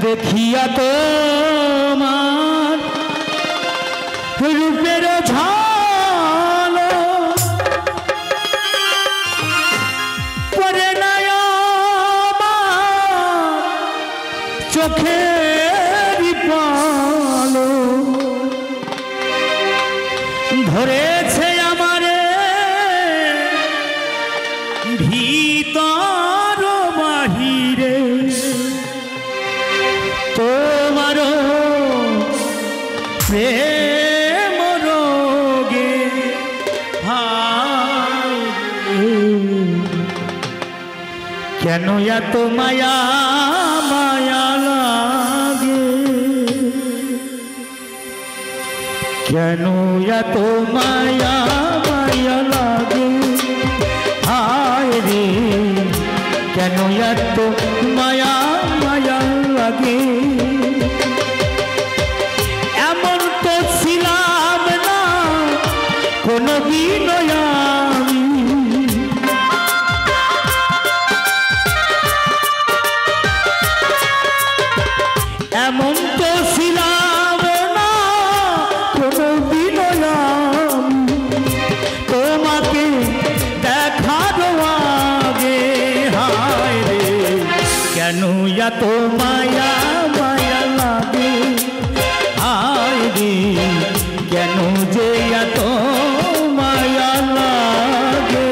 দেখিয়া তোমার রূপের ঝালো পরে নাই চোখের পালো ধরেছে আমারে ভিতর বাহিরে তোমার প্রেম রোগে কেন এত মায়া মায়া লাগে কেন এত মায়া মায়া লাগে হায় রে কেন এত মায়া মায়া লাগে এমন তো ছিলাম না কোনো বিনয় এমন তো ছিলাম না কোনো বিনয় তোমাকে দেখার আগে হায় রে কেন এত মায়া মায়া লাগে হায় রে কেন যে এত মায়া লাগে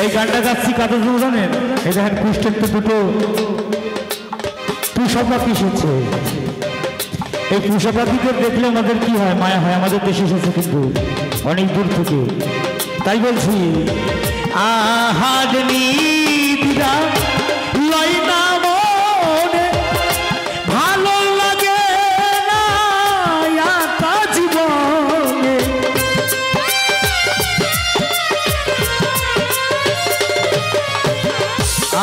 এই গানটা গাচ্ছি কাদের জন্য জানেন? এই দেখেন কুষ্ঠের তো দুটো পুষা পাখি এসেছে। এই পুষা পাখিকে দেখলে আমাদের কি হয়, মায়া হয়। আমাদের দেশে এসেছে কিন্তু অনেক দূর থেকে। তাই বলছি আহার নিদ্রা লয় না মনে ভালো লাগে না একা জীবনে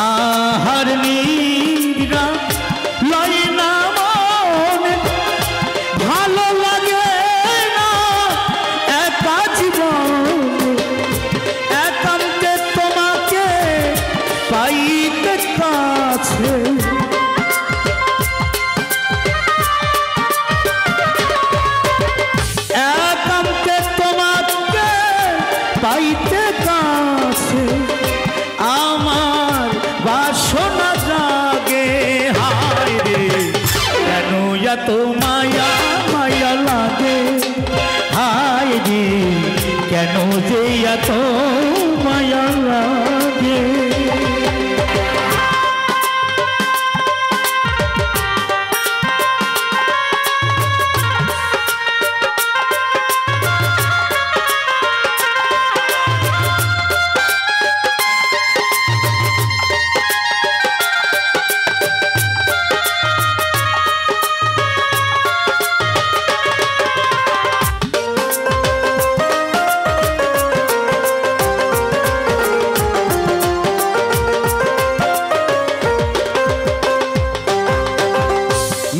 আহার নিদ্রা লয় না মনে ভালো লাগে না একা জীবনে একান্তে তোমাকে পাইতে কাছে একান্তে তোমাকে পাইতে কাছে আমার বাসনা জাগে হায় রে কেন এত মায়া মায়া লাগে হায় রে কেন যে এত মায়া লাগে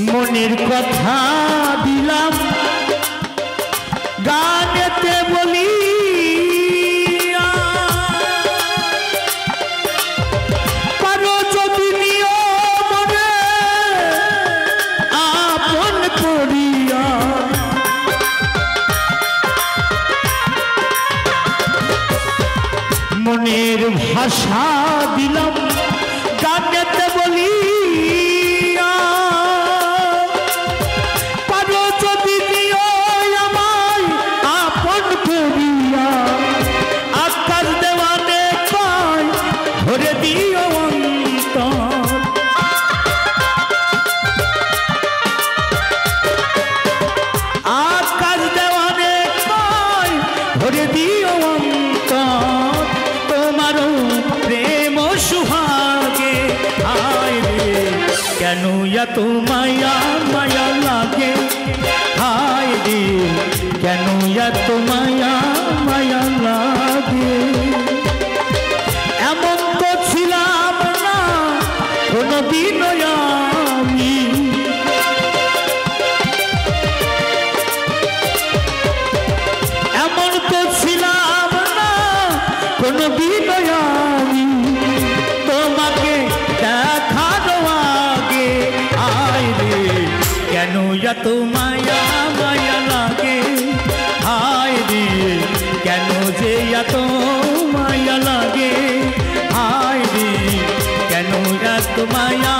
মনের কথা দিলাম গানেতে বলি পারো যদি নিও মনে আপন করিয়া মনের ভাষা দিলাম গানেতে বলি ভরে দিও অন্তর তোমার প্রেম কেন এত মায়া মায়া লাগে হায় রে কেন এত মায়া মায়া লাগে এমন তো ছিলাম না কোনদিন আমি এমন তো ছিলাম না কোনদিন আমি তোমাকে দেখার আগে আয় রে কেন এত মায়া মায়া লাগে হায় রে কেন যে এত মায়া লাগে হায় রে কেন এত মায়া